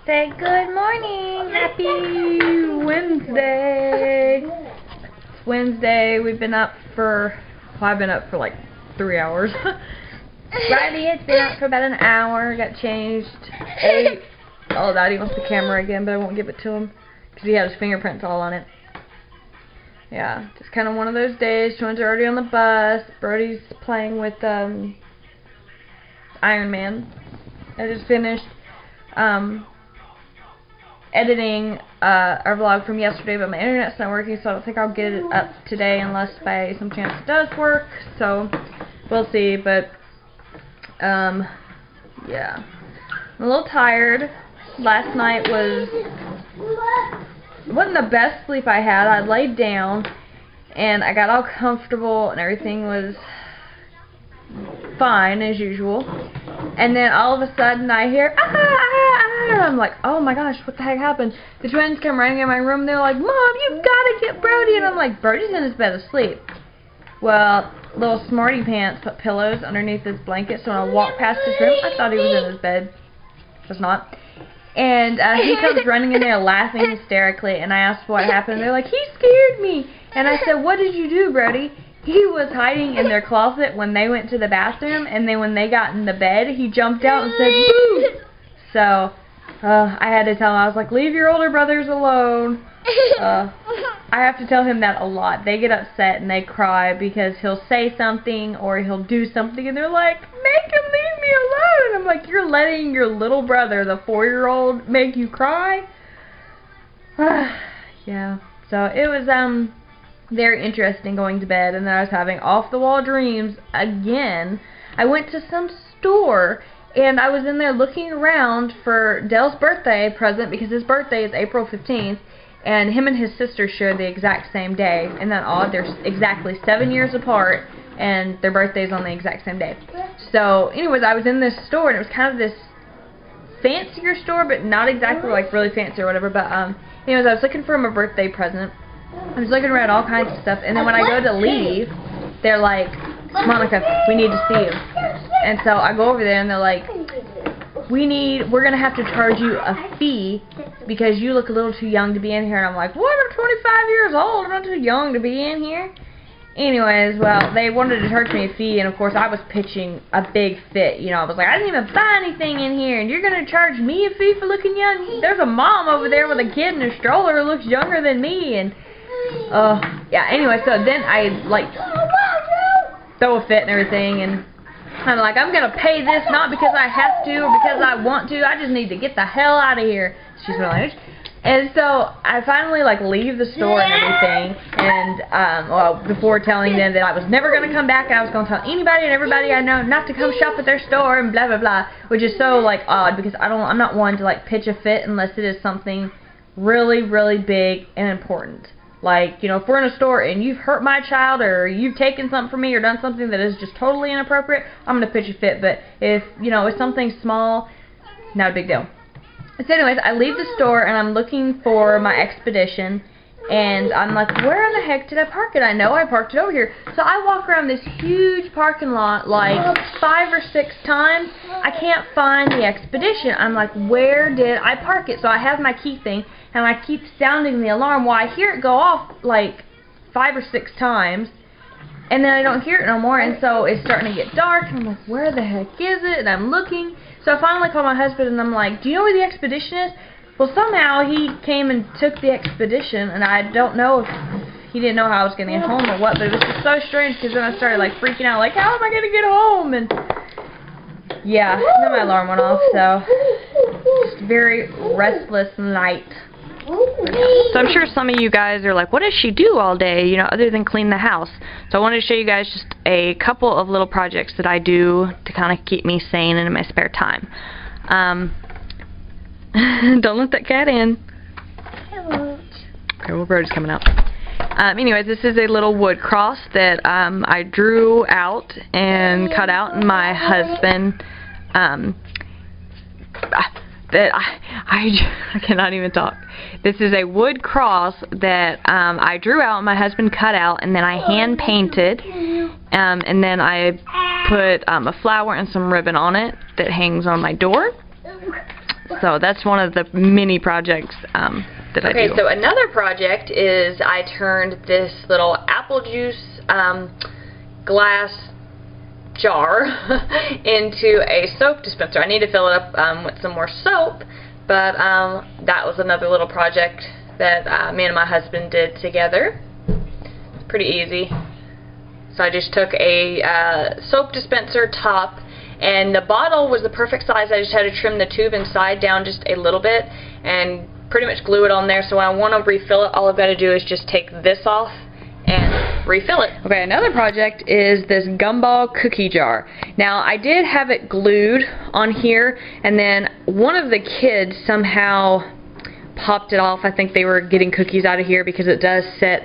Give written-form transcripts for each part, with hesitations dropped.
Say good morning. Happy Wednesday. It's Wednesday. We've been up for, well, I've been up for like 3 hours. Riley has been up for about an hour. Got changed. Ate. Oh, Daddy wants the camera again, but I won't give it to him because he had his fingerprints all on it. Yeah, just kind of one of those days. Twins are already on the bus. Brody's playing with Iron Man. I just finished editing our vlog from yesterday, but my internet's not working, so I don't think I'll get it up today unless by some chance it does work. So we'll see. But yeah, I'm a little tired. Last night wasn't the best sleep I had. I laid down and I got all comfortable and everything was fine as usual. And then all of a sudden I hear, ah, ah, ah, and I'm like, oh my gosh, what the heck happened? The twins come running in my room. They're like, Mom, you've got to get Brody. And I'm like, Brody's in his bed asleep. Well, little smarty pants put pillows underneath his blanket, so when I walked past his room, I thought he was in his bed. Was not. And he comes running in there laughing hysterically, and I asked what happened. They're like, he scared me. And I said, what did you do, Brody? He was hiding in their closet when they went to the bathroom, and then when they got in the bed, he jumped out and said, boo! So, I had to tell him, I was like, leave your older brothers alone. I have to tell him that a lot. They get upset and they cry because he'll say something or he'll do something, and they're like, make him leave me alone. And I'm like, you're letting your little brother, the 4-year-old, make you cry? Yeah. So it was very interesting going to bed, and then I was having off-the-wall dreams again. I went to some store, and I was in there looking around for Dale's birthday present because his birthday is April 15th, and him and his sister share the exact same day. Isn't that odd? They're exactly 7 years apart, and their birthday's on the exact same day. So, anyways, I was in this store, and it was kind of this fancier store, but not exactly like really fancy or whatever. But anyways, I was looking for him a birthday present. I was looking around all kinds of stuff, and then when I go to leave, they're like, Monica, we need to see you. And so I go over there, and they're like, we're going to have to charge you a fee because you look a little too young to be in here. And I'm like, what? I'm 25 years old. I'm not too young to be in here. Anyways, well, they wanted to charge me a fee, and of course I was pitching a big fit. You know, I was like, I didn't even buy anything in here, and you're going to charge me a fee for looking young? There's a mom over there with a kid in a stroller who looks younger than me, and yeah, anyway, so then I, like, throw a fit and everything, and I'm like, I'm going to pay this not because I have to or because I want to. I just need to get the hell out of here. Excuse my language. And so I finally, like, leave the store and everything, and, well, before telling them that I was never going to come back, and I was going to tell anybody and everybody I know not to come shop at their store and blah, blah, blah, which is so, like, odd because I'm not one to, like, pitch a fit unless it is something really, really big and important. Like, you know, if we're in a store and you've hurt my child or you've taken something from me or done something that is just totally inappropriate, I'm going to pitch a fit. But if, you know, it's something small, not a big deal. So anyways, I leave the store and I'm looking for my Expedition. And I'm like, where in the heck did I park it? I know I parked it over here. So I walk around this huge parking lot like 5 or 6 times. I can't find the Expedition. I'm like, where did I park it? So I have my key thing, and I keep sounding the alarm. Well, I hear it go off like 5 or 6 times, and then I don't hear it no more. And so it's starting to get dark, and I'm like, where the heck is it? And I'm looking. So I finally call my husband, and I'm like, do you know where the Expedition is? Well, somehow he came and took the Expedition, and I don't know if he didn't know how I was going to get home or what, but it was just so strange because then I started, like, freaking out, like, how am I going to get home? And, yeah, then my alarm went off, so just very restless night. So I'm sure some of you guys are like, what does she do all day, you know, other than clean the house? So I wanted to show you guys just a couple of little projects that I do to kind of keep me sane in my spare time. Don't let that cat in. Okay, well, Brody's coming out. Anyways, this is a little wood cross that I drew out and cut out, and my husband, that I cannot even talk. This is a wood cross that I drew out, my husband cut out, and then I hand painted, and then I put a flower and some ribbon on it that hangs on my door. So that's one of the mini projects that I do. Okay, so another project is I turned this little apple juice glass jar into a soap dispenser. I need to fill it up with some more soap, but that was another little project that me and my husband did together. It's pretty easy. So I just took a soap dispenser top, and the bottle was the perfect size. I just had to trim the tube inside down just a little bit and pretty much glue it on there. So when I want to refill it, all I've got to do is just take this off and refill it. Okay, another project is this gumball cookie jar. Now, I did have it glued on here, and then one of the kids somehow popped it off. I think they were getting cookies out of here because it does sit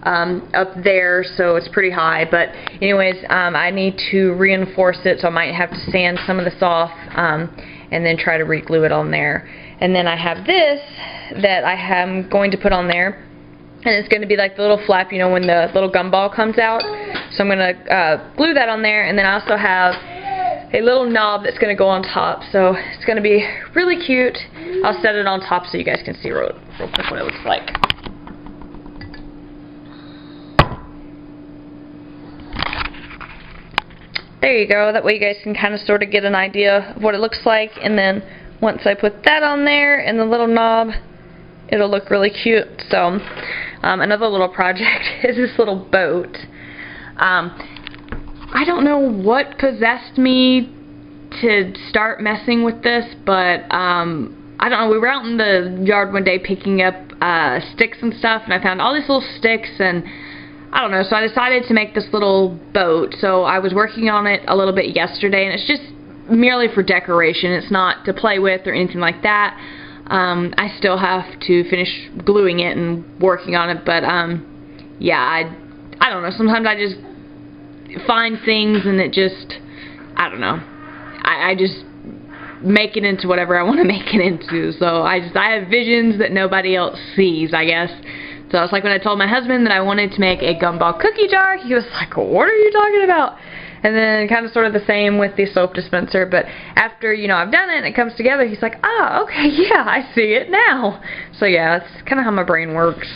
up there, so it's pretty high. But anyways, I need to reinforce it, so I might have to sand some of this off and then try to re-glue it on there. And then I have this that I am going to put on there, and it's going to be like the little flap, you know, when the little gumball comes out. So I'm going to glue that on there, and then I also have a little knob that's going to go on top. So it's going to be really cute. I'll set it on top so you guys can see real quick what it looks like. There you go. That way you guys can kind of sort of get an idea of what it looks like. And then once I put that on there and the little knob, it'll look really cute. So another little project is this little boat. I don't know what possessed me to start messing with this, but I don't know. We were out in the yard one day picking up sticks and stuff, and I found all these little sticks, and I don't know, so I decided to make this little boat. So I was working on it a little bit yesterday, and it's just merely for decoration. It's not to play with or anything like that. I still have to finish gluing it and working on it, but yeah, I don't know. Sometimes I just find things and it just, I don't know. I just make it into whatever I want to make it into. So I have visions that nobody else sees, I guess. So it's like when I told my husband that I wanted to make a gumball cookie jar, he was like, what are you talking about? And then kind of sort of the same with the soap dispenser, but after, you know, I've done it and it comes together, he's like, ah, okay, yeah, I see it now. So yeah, that's kind of how my brain works.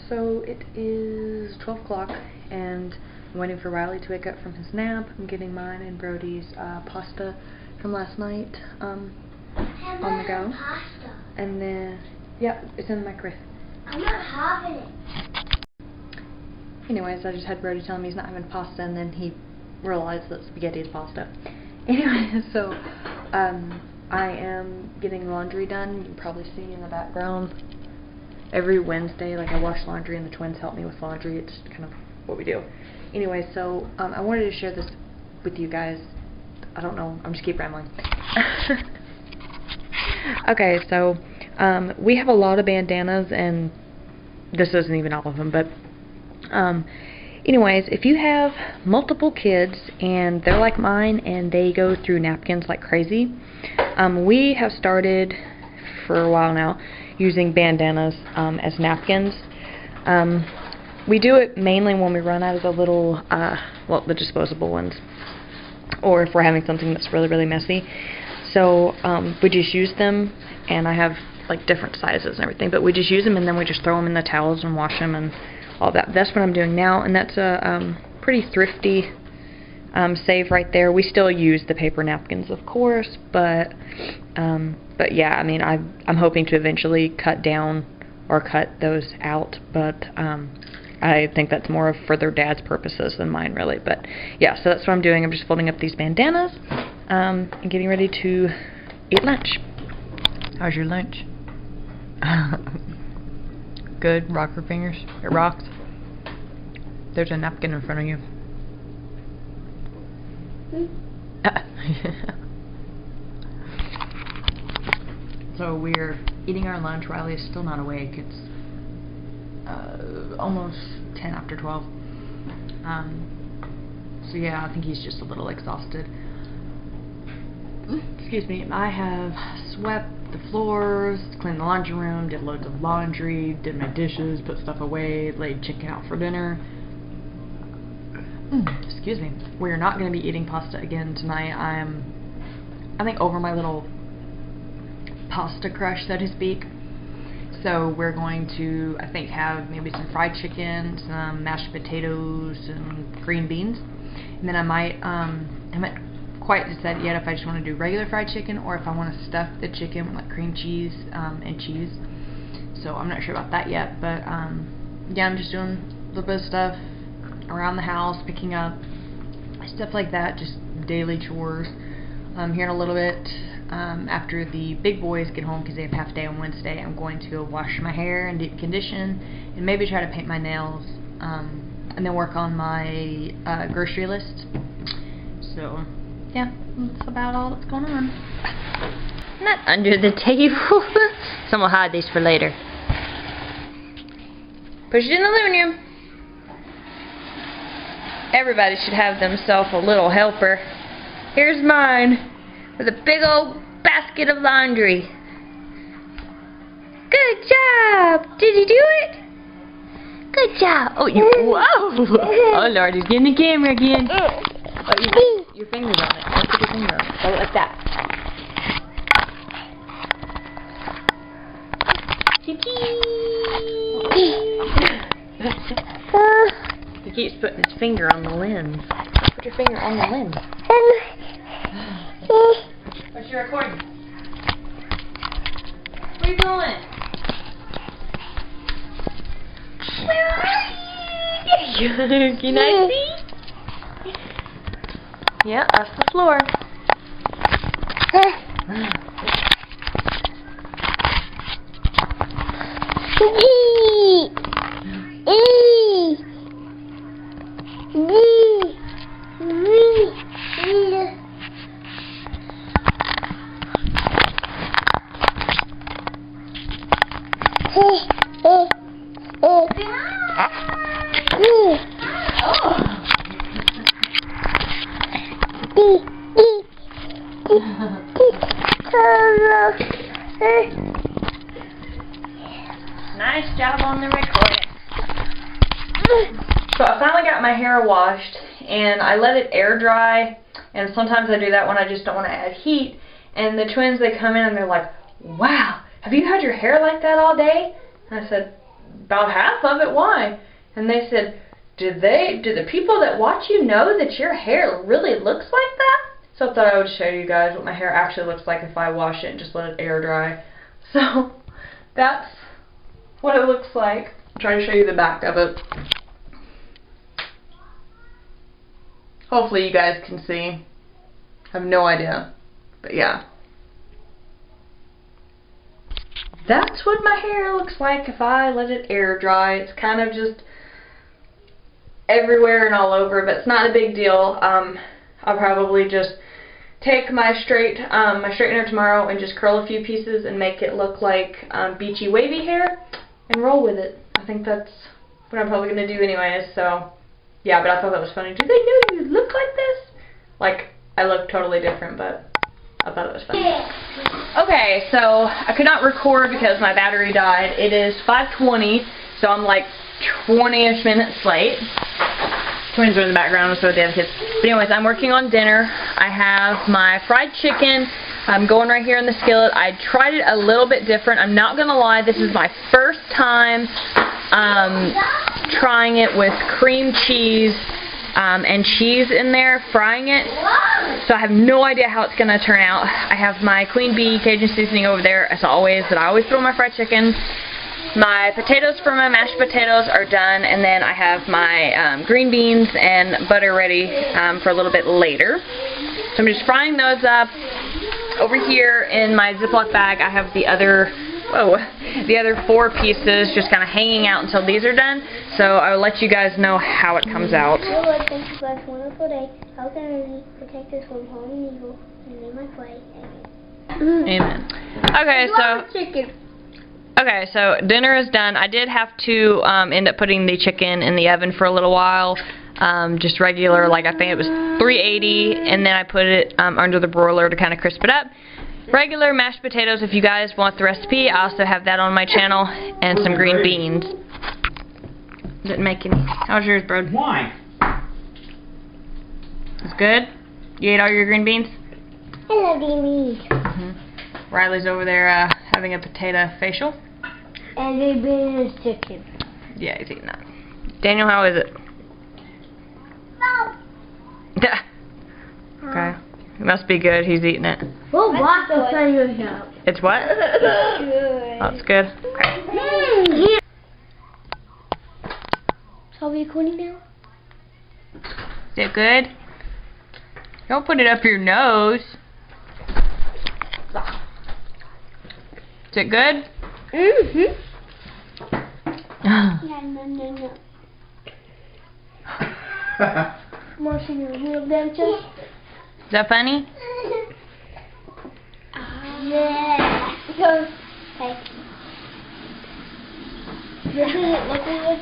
So it is 12 o'clock, and I'm waiting for Riley to wake up from his nap. I'm getting mine and Brody's pasta from last night on the go. Pasta. And then, yeah, it's in the microwave. I'm not having it. Anyways, I just had Brody tell me he's not having pasta, and then he realized that spaghetti is pasta. Anyway, so I am getting laundry done. You can probably see in the background. Every Wednesday, like, I wash laundry, and the twins help me with laundry. It's kind of what we do. Anyway, so I wanted to share this with you guys. I don't know. I'm just keep rambling. Okay, so we have a lot of bandanas, and this isn't even all of them, but anyways, if you have multiple kids and they're like mine and they go through napkins like crazy, we have started for a while now using bandanas as napkins. We do it mainly when we run out of the little, well, the disposable ones, or if we're having something that's really, really messy. So we just use them, and I have like different sizes and everything, but we just use them and then we just throw them in the towels and wash them and all that. That's what I'm doing now, and that's a pretty thrifty save right there. We still use the paper napkins, of course, but yeah, I mean, I'm hoping to eventually cut down or cut those out, but I think that's more for their dad's purposes than mine, really. But yeah, so that's what I'm doing. I'm just folding up these bandanas and getting ready to eat lunch. How's your lunch? Good. Rock your fingers. It rocks. There's a napkin in front of you. So we're eating our lunch. Riley is still not awake. It's almost 10 after 12. So yeah, I think he's just a little exhausted. Excuse me. I have swept the floors, cleaned the laundry room, did loads of laundry, did my dishes, put stuff away, laid chicken out for dinner. Excuse me. We're not going to be eating pasta again tonight. I'm I think, over my little pasta crush, so to speak. So we're going to, I think, have maybe some fried chicken, some mashed potatoes, and green beans. And then I haven't quite decided yet if I just want to do regular fried chicken or if I want to stuff the chicken with like cream cheese and cheese. So I'm not sure about that yet, but yeah, I'm just doing a little bit of stuff around the house, picking up stuff like that, just daily chores. Here in a little bit, after the big boys get home because they have half day on Wednesday, I'm going to go wash my hair and deep condition and maybe try to paint my nails and then work on my grocery list. So yeah, that's about all that's going on. Not under the table. Someone hide these for later. Push it in the living room. Everybody should have themselves a little helper. Here's mine with a big old basket of laundry. Good job! Did you do it? Good job! Oh, you, whoa! Oh Lord, he's getting the camera again. Oh, your fingers on it. Let's put your finger on it. Oh, like that. He keeps putting his finger on the lens. Put your finger on the lens. What's your recording? Where are you going? Where are you? Can I see? Yeah, that's the floor. Nice job on the recording. So I finally got my hair washed and I let it air dry, and sometimes I do that when I just don't want to add heat, and the twins, they come in and they're like, wow, have you had your hair like that all day? And I said, about half of it, why? And they said, do the people that watch you know that your hair really looks like that? So I thought I would show you guys what my hair actually looks like if I wash it and just let it air dry. So that's what it looks like. I'm trying to show you the back of it. Hopefully you guys can see. I have no idea. But yeah. That's what my hair looks like if I let it air dry. It's kind of just everywhere and all over, but it's not a big deal. I'll probably just take my straightener tomorrow and just curl a few pieces and make it look like beachy wavy hair and roll with it. I think that's what I'm probably going to do anyways. So yeah, but I thought that was funny. Do they know you look like this? Like, I look totally different, but I thought it was funny. Okay, so I could not record because my battery died. It is 5:20, so I'm like 20-ish minutes late. Twins are in the background, so they have kids. But anyways, I'm working on dinner. I have my fried chicken. I'm going right here in the skillet. I tried it a little bit different. I'm not going to lie, this is my first time trying it with cream cheese and cheese in there, frying it. So I have no idea how it's going to turn out. I have my Queen Bee Cajun seasoning over there, as always, that I always put on my fried chicken. My potatoes for my mashed potatoes are done, and then I have my green beans and butter ready for a little bit later. So I'm just frying those up. Over here in my Ziploc bag, I have the other 4 pieces just kind of hanging out until these are done. So I'll let you guys know how it comes out. Lord, thank you for this wonderful day. Help and energy, protect us from harm and evil. In the name I pray. Amen. Amen. Okay, so dinner is done. I did have to end up putting the chicken in the oven for a little while. Just regular, like I think it was 380, and then I put it under the broiler to kind of crisp it up. Regular mashed potatoes, if you guys want the recipe, I also have that on my channel, and some green beans. Didn't make any. How's yours, bro? Why? It's good? You ate all your green beans? I love Amy. Riley's over there having a potato facial. And they've been in his chicken. Yeah, he's eating that. Daniel, how is it? No. Okay. It must be good. He's eating it. We'll watch the finger shop. It's what? Good. Oh, it's good. Okay. So are we recording now? Is it good? Don't put it up your nose. Is it good? Mm-hmm. Yeah, no. Marcy, you real adventure? Is that funny? Yeah. Go. Okay. Does it look good?